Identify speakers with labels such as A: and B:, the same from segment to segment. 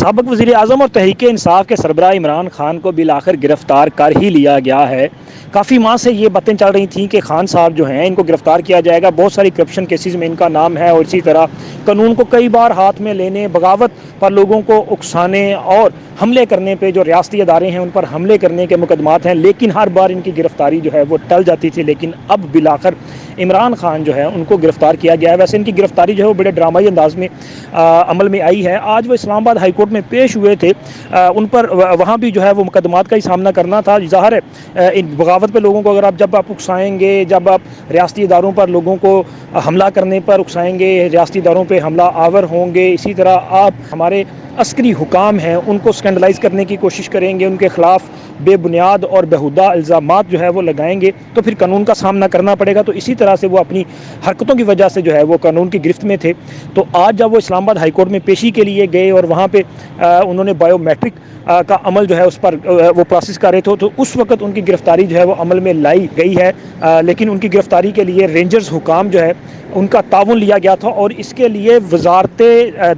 A: سابق وزیر اعظم اور تحریک انصاف کے سربراہ عمران خان کو بالآخر گرفتار کر ہی لیا گیا ہے۔ کافی ماہ سے یہ باتیں چل رہی تھیں کہ خان صاحب جو ہیں ان کو گرفتار کیا جائے گا، بہت ساری کرپشن کیسز میں ان کا نام ہے، اور اسی طرح قانون کو کئی بار ہاتھ میں لینے، بغاوت پر لوگوں کو اکسانے اور حملے کرنے پہ جو ریاستی ادارے ہیں ان پر حملے کرنے کے مقدمات ہیں، لیکن ہر بار ان کی گرفتاری جو ہے وہ ٹل جاتی تھی۔ لیکن اب بالآخر عمران خان جو ہے ان کو گرفتار کیا گیا ہے۔ ویسے ان کی گرفتاری جو ہے وہ بڑے ڈرامائی انداز میں عمل میں آئی ہے۔ آج وہ اسلام آباد ہائی کورٹ میں پیش ہوئے تھے، ان پر وہاں بھی جو ہے وہ مقدمات کا ہی سامنا کرنا تھا۔ ظاہر ہے ان بغاوت پہ لوگوں کو اگر جب آپ اکسائیں گے، جب آپ ریاستی اداروں پر لوگوں کو حملہ کرنے پر اکسائیں گے، ریاستی اداروں پہ حملہ آور ہوں گے، اسی طرح آپ ہمارے عسکری حکام ہیں ان کو سکینڈلائز کرنے کی کوشش کریں گے، ان کے خلاف بے بنیاد اور بیہودہ الزامات جو ہے وہ لگائیں گے، تو پھر قانون کا سامنا کرنا پڑے گا۔ تو اسی طرح سے وہ اپنی حرکتوں کی وجہ سے جو ہے وہ قانون کی گرفت میں تھے۔ تو آج جب وہ اسلام آباد ہائی کورٹ میں پیشی کے لیے گئے اور وہاں پہ انہوں نے بایو میٹرک کا عمل جو ہے اس پر وہ پروسیس کر رہے تھے، تو اس وقت ان کی گرفتاری جو ہے وہ عمل میں لائی گئی ہے، لیکن ان کی گرفتاری کے لیے رینجرز حکام جو ہے ان کا تعاون لیا گیا تھا، اور اس کے لیے وزارت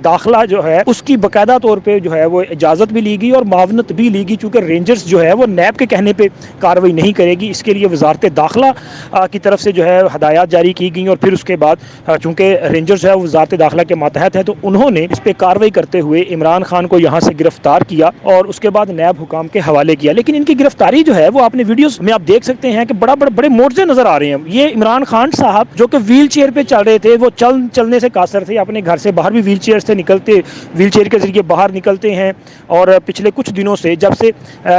A: داخلہ جو ہے اس کی باقاعدہ طور پہ جو ہے وہ اجازت بھی لی گئی اور معاونت بھی لی گئی، چونکہ رینجرز جو ہے وہ نیب کے کہنے پہ کارروائی نہیں کرے گی۔ اس کے لیے وزارت داخلہ کی طرف سے جو ہے ہدایات جاری کی گئیں، اور پھر اس کے بعد چونکہ رینجرز ہے وزارت داخلہ کے ماتحت ہے، تو انہوں نے اس پہ کارروائی کرتے ہوئے عمران خان کو یہاں سے گرفتار کیا اور اس کے بعد نیب حکام کے حوالے کیا۔ لیکن ان کی گرفتاری جو ہے وہ آپ نے ویڈیوز میں آپ دیکھ سکتے ہیں کہ بڑے معجزے نظر آ رہے ہیں۔ یہ عمران خان صاحب جو کہ ویل چیئر پہ چل رہے تھے، وہ چلنے سے قاصر تھے، اپنے گھر سے باہر بھی ویل چیئر سے نکلتے، ویل چیئر کے ذریعے باہر نکلتے ہیں، اور پچھلے کچھ دنوں سے جب سے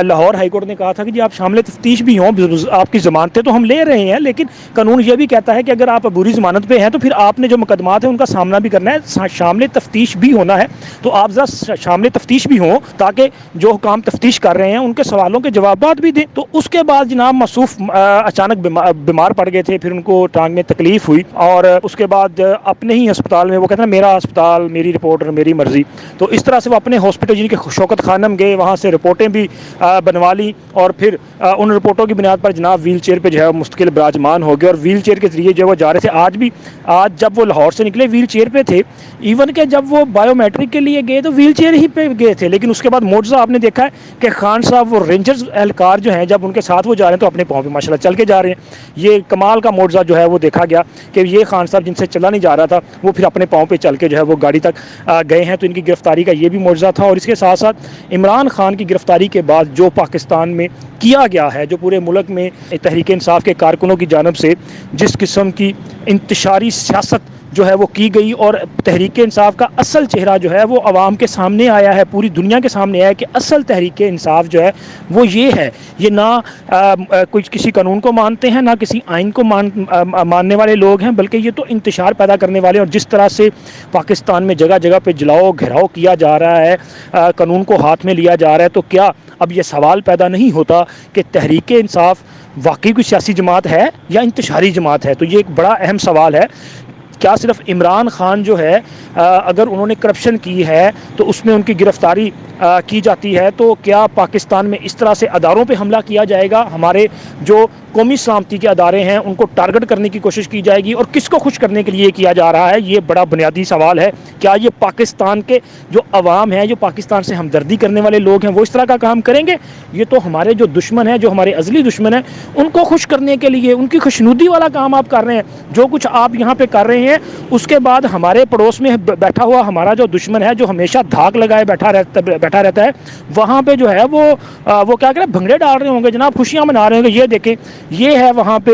A: لاہور ہائی کورٹ نے کہا تھا کہ جی آپ شامل تفتیش بھی ہوں، آپ کی ضمانتیں تو ہم لے رہے ہیں، لیکن قانون یہ بھی کہتا ہے کہ اگر آپ عبوری ضمانت پہ ہیں تو پھر آپ نے جو مقدمات ہیں ان کا سامنا بھی کرنا ہے، شامل تفتیش بھی ہونا ہے۔ تو آپ ذرا شامل تفتیش بھی ہوں تاکہ جو حکام تفتیش کر رہے ہیں ان کے سوالوں کے جوابات بھی دیں۔ تو اس کے بعد جناب موصوف اچانک بیمار پڑ گئے تھے، پھر ان کو ٹانگ میں تکلیف ہوئی، اور اس کے بعد اپنے ہی ہسپتال میں، وہ کہتے ہیں میرا ہسپتال میری رپورٹ اور میری مرضی، تو اس طرح سے وہ اپنے ہاسپٹل جن کے شوکت خانم گئے، وہاں سے رپورٹیں بھی بنوا لی، اور پھر ان رپورٹوں کی بنیاد پر جناب ویل چیئر پہ جو ہے مستقل براجمان ہو گئے، اور ویل چیئر کے ذریعے جو وہ جا رہے تھے۔ آج جب وہ لاہور سے نکلے ویل چیئر پہ تھے، ایون کہ جب وہ بایو میٹرک کے لیے گئے تو ویل چیئر ہی پہ گئے تھے، لیکن اس کے بعد معجزہ آپ نے دیکھا ہے کہ خان صاحب وہ رینجرز اہلکار جو ہیں جب ان کے ساتھ وہ جا رہے ہیں تو اپنے پاؤں پہ ماشاءاللہ چل کے جا رہے ہیں۔ یہ کمال کا معجزہ جو ہے وہ دیکھا گیا کہ یہ خان صاحب جن سے چلا نہیں جا رہا تھا وہ پھر اپنے پاؤں پہ چل کے جو ہے وہ گاڑی تک گئے ہیں۔ تو ان کی گرفتاری کا یہ بھی معجزہ تھا، اور اس کے ساتھ ساتھ عمران خان کی گرفتاری کے بعد جو پاکستان میں کیا گیا ہے، جو پورے ملک میں تحریک انصاف کے کارکنوں کی جانب سے جس قسم کی انتشاری سیاست جو ہے وہ کی گئی، اور تحریک انصاف کا اصل چہرہ جو ہے وہ عوام کے سامنے آیا ہے، پوری دنیا کے سامنے آیا ہے کہ اصل تحریک انصاف جو ہے وہ یہ ہے۔ یہ نہ کوئی کسی قانون کو مانتے ہیں، نہ کسی آئین کو ماننے والے لوگ ہیں، بلکہ یہ تو انتشار پیدا کرنے والے، اور جس طرح سے پاکستان میں جگہ جگہ پہ جلاؤ گھیراؤ کیا جا رہا ہے، قانون کو ہاتھ میں لیا جا رہا ہے، تو کیا اب یہ سوال پیدا نہیں ہوتا کہ تحریک انصاف واقعی کوئی سیاسی جماعت ہے یا انتشاری جماعت ہے؟ تو یہ ایک بڑا اہم سوال ہے۔ کیا صرف عمران خان جو ہے اگر انہوں نے کرپشن کی ہے تو اس میں ان کی گرفتاری کی جاتی ہے، تو کیا پاکستان میں اس طرح سے اداروں پہ حملہ کیا جائے گا؟ ہمارے جو قومی سلامتی کے ادارے ہیں ان کو ٹارگٹ کرنے کی کوشش کی جائے گی، اور کس کو خوش کرنے کے لیے کیا جا رہا ہے؟ یہ بڑا بنیادی سوال ہے۔ کیا یہ پاکستان کے جو عوام ہیں، جو پاکستان سے ہمدردی کرنے والے لوگ ہیں، وہ اس طرح کا کام کریں گے؟ یہ تو ہمارے جو دشمن ہیں، جو ہمارے ازلی دشمن ہیں، ان کو خوش کرنے کے لیے ان کی خوشنودی والا کام آپ کر رہے ہیں۔ جو کچھ آپ یہاں پہ کر رہے ہیں اس کے بعد ہمارے پڑوس میں بیٹھا ہوا ہمارا جو دشمن ہے، جو ہمیشہ دھاک لگائے بیٹھا رہتا ہے، وہاں پہ جو ہے وہ کیا کرے بھنگڑے ڈال رہے ہوں گے جناب، خوشیاں منا رہے ہوں گے۔ یہ دیکھیں، یہ ہے وہاں پہ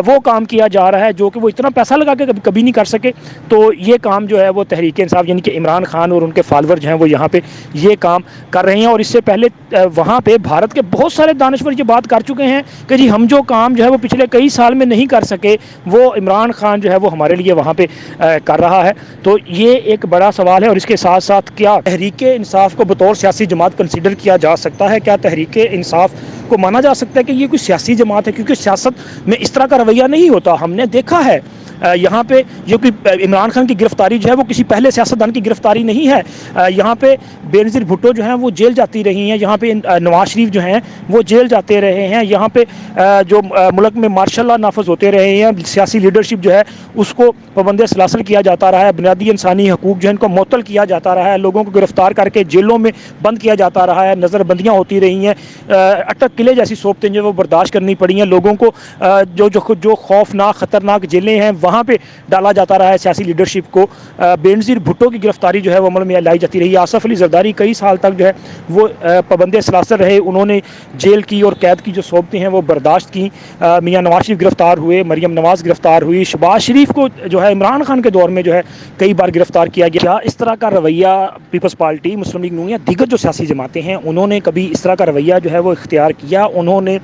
A: وہ کام کیا جا رہا ہے جو کہ وہ اتنا پیسہ لگا کے کبھی نہیں کر سکے۔ تو یہ کام جو ہے وہ تحریک انصاف یعنی کہ عمران خان اور ان کے فالوور جو ہیں وہ یہاں پہ یہ کام کر رہے ہیں، اور اس سے پہلے وہاں پہ بھارت کے بہت سارے دانشور یہ بات کر چکے ہیں کہ جی ہم جو کام جو ہے وہ پچھلے کئی سال میں نہیں کر سکے، وہ عمران خان جو ہے وہ ہمارے لیے وہاں پہ کر رہا ہے۔ تو یہ ایک بڑا سوال ہے، اور اس کے ساتھ ساتھ کیا تحریک انصاف کو بطور سیاسی جماعت کنسیڈر کیا جا سکتا ہے؟ کیا تحریک انصاف کو مانا جا سکتا ہے کہ یہ کوئی سیاسی جماعت ہے؟ کیونکہ سیاست میں اس طرح کا رویہ نہیں ہوتا۔ ہم نے دیکھا ہے یہاں پہ جو کہ عمران خان کی گرفتاری جو ہے وہ کسی پہلے سیاستدان کی گرفتاری نہیں ہے. یہاں پہ بینظیر بھٹو جو ہیں وہ جیل جاتی رہی ہیں, یہاں پہ نواز شریف جو ہیں وہ جیل جاتے رہے ہیں, یہاں پہ جو ملک میں مارشل لا نافذ ہوتے رہے ہیں, سیاسی لیڈرشپ جو ہے اس کو پابند سلاسل کیا جاتا رہا ہے, بنیادی انسانی حقوق جو ہے ان کو معطل کیا جاتا رہا ہے, لوگوں کو گرفتار کر کے جیلوں میں بند کیا جاتا رہا ہے, نظر بندیاں ہوتی رہی ہیں, اٹک قلعے جیسی صوبتیں جو وہ برداشت کرنی پڑی ہیں, لوگوں کو جو خوفناک خطرناک جیلیں ہیں وہاں پہ ڈالا جاتا رہا ہے سیاسی لیڈرشپ کو. بینظیر بھٹو کی گرفتاری جو ہے وہ عمل میں لائی جاتی رہی. آصف علی زرداری کئی سال تک جو ہے وہ پابند سلاسل رہے, انہوں نے جیل کی اور قید کی جو صوبتیں ہیں وہ برداشت کی. میاں نواز شریف گرفتار ہوئے, مریم نواز گرفتار ہوئی, شہباز شریف کو جو ہے عمران خان کے دور میں جو ہے کئی بار گرفتار کیا گیا. اس طرح کا رویہ پیپلز پارٹی, مسلم لیگ نون یا دیگر جو سیاسی جماعتیں ہیں انہوں نے کبھی اس طرح کا رویہ جو ہے وہ اختیار کیا؟ انہوں نے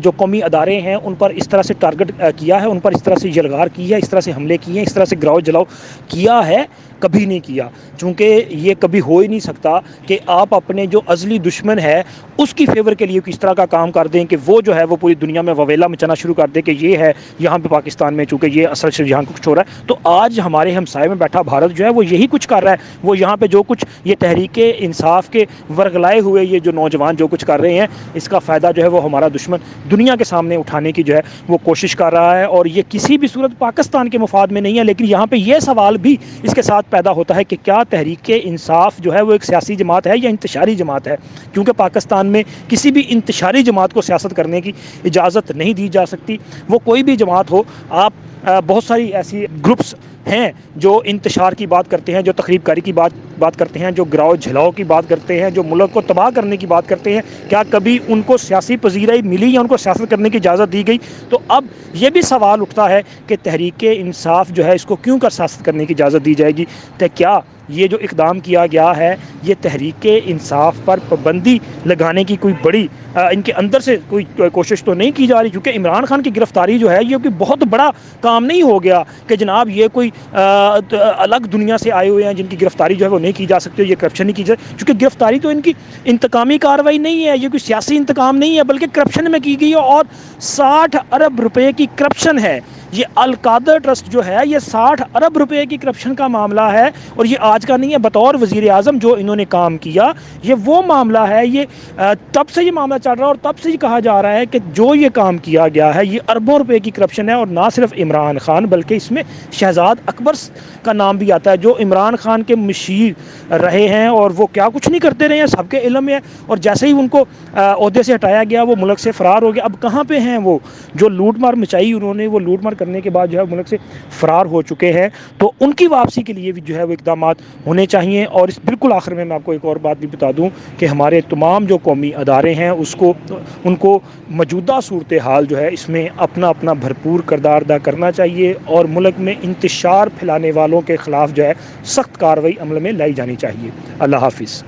A: جو قومی ادارے ہیں ان پر اس طرح سے ٹارگٹ کیا ہے, ان پر اس طرح سے یلغار کی ہے, اس طرح سے حملے کیے ہیں, اس طرح سے گراؤ جلاؤ کیا ہے؟ کبھی نہیں کیا. چونکہ یہ کبھی ہو ہی نہیں سکتا کہ آپ اپنے جو ازلی دشمن ہے اس کی فیور کے لیے کس طرح کا کام کر دیں کہ وہ جو ہے وہ پوری دنیا میں وویلا مچانا شروع کر دے کہ یہ ہے یہاں پہ پاکستان میں, چونکہ یہ اصل سے یہاں کچھ ہو رہا ہے. تو آج ہمارے ہمسائے میں بیٹھا بھارت جو ہے وہ یہی کچھ کر رہا ہے. وہ یہاں پہ جو کچھ یہ تحریک انصاف کے ورغلائے ہوئے یہ جو نوجوان جو کچھ کر رہے ہیں اس کا فائدہ جو ہے وہ ہمارا دشمن دنیا کے سامنے اٹھانے کی جو ہے وہ کوشش کر رہا ہے. اور یہ کسی بھی صورت پاکستان کے مفاد میں نہیں ہے. لیکن یہاں پہ یہ سوال بھی اس کے ساتھ پیدا ہوتا ہے کہ کیا تحریک انصاف جو ہے وہ ایک سیاسی جماعت ہے یا انتشاری جماعت ہے؟ کیونکہ پاکستان میں کسی بھی انتشاری جماعت کو سیاست کرنے کی اجازت نہیں دی جا سکتی. وہ کوئی بھی جماعت ہو, آپ بہت ساری ایسی گروپس ہیں جو انتشار کی بات کرتے ہیں, جو تخریب کاری کی بات کرتے ہیں, جو گراؤ جھلاؤ کی بات کرتے ہیں, جو ملک کو تباہ کرنے کی بات کرتے ہیں. کیا کبھی ان کو سیاسی پذیرائی ملی یا ان کو سیاست کرنے کی اجازت دی گئی؟ تو اب یہ بھی سوال اٹھتا ہے کہ تحریک انصاف جو ہے اس کو کیوں کر سیاست کرنے کی اجازت دی جائے گی؟ تو کیا یہ جو اقدام کیا گیا ہے یہ تحریک انصاف پر پابندی لگانے کی کوئی بڑی ان کے اندر سے کوئی کوشش تو نہیں کی جا رہی؟ کیونکہ عمران خان کی گرفتاری جو ہے یہ کوئی بہت بڑا کام نہیں ہو گیا کہ جناب یہ کوئی الگ دنیا سے آئے ہوئے ہیں جن کی گرفتاری جو ہے وہ نہیں کی جا سکتی, یہ کرپشن نہیں کی جائے. چونکہ گرفتاری تو ان کی انتقامی کارروائی نہیں ہے, یہ کوئی سیاسی انتقام نہیں ہے, بلکہ کرپشن میں کی گئی ہے. اور 60 ارب روپے کی کرپشن ہے. یہ القادر ٹرسٹ جو ہے یہ 60 ارب روپے کی کرپشن کا معاملہ ہے. اور یہ آج کا نہیں ہے, بطور وزیر اعظم جو انہوں نے کام کیا یہ وہ معاملہ ہے. یہ تب سے یہ معاملہ چل رہا ہے اور تب سے یہ کہا جا رہا ہے کہ جو یہ کام کیا گیا ہے یہ اربوں روپے کی کرپشن ہے. اور نہ صرف عمران خان بلکہ اس میں شہزاد اکبر کا نام بھی آتا ہے جو عمران خان کے مشیر رہے ہیں اور وہ کیا کچھ نہیں کرتے رہے ہیں, سب کے علم ہے. اور جیسے ہی ان کو عہدے سے ہٹایا گیا وہ ملک سے فرار ہو گیا. اب کہاں پہ ہیں وہ جو لوٹ مار مچائی انہوں نے, وہ لوٹ مار کرنے کے بعد جو ہے ملک سے فرار ہو چکے ہیں. تو ان کی واپسی کے لیے بھی جو ہے وہ اقدامات ہونے چاہیے. اور اس بالکل آخر میں آپ کو ایک اور بات بھی بتا دوں کہ ہمارے تمام جو قومی ادارے ہیں ان کو موجودہ صورتحال جو ہے اس میں اپنا بھرپور کردار ادا کرنا چاہیے اور ملک میں انتشار پھیلانے والوں کے خلاف جو ہے سخت کارروائی عمل میں لائی جانی چاہیے. اللہ حافظ.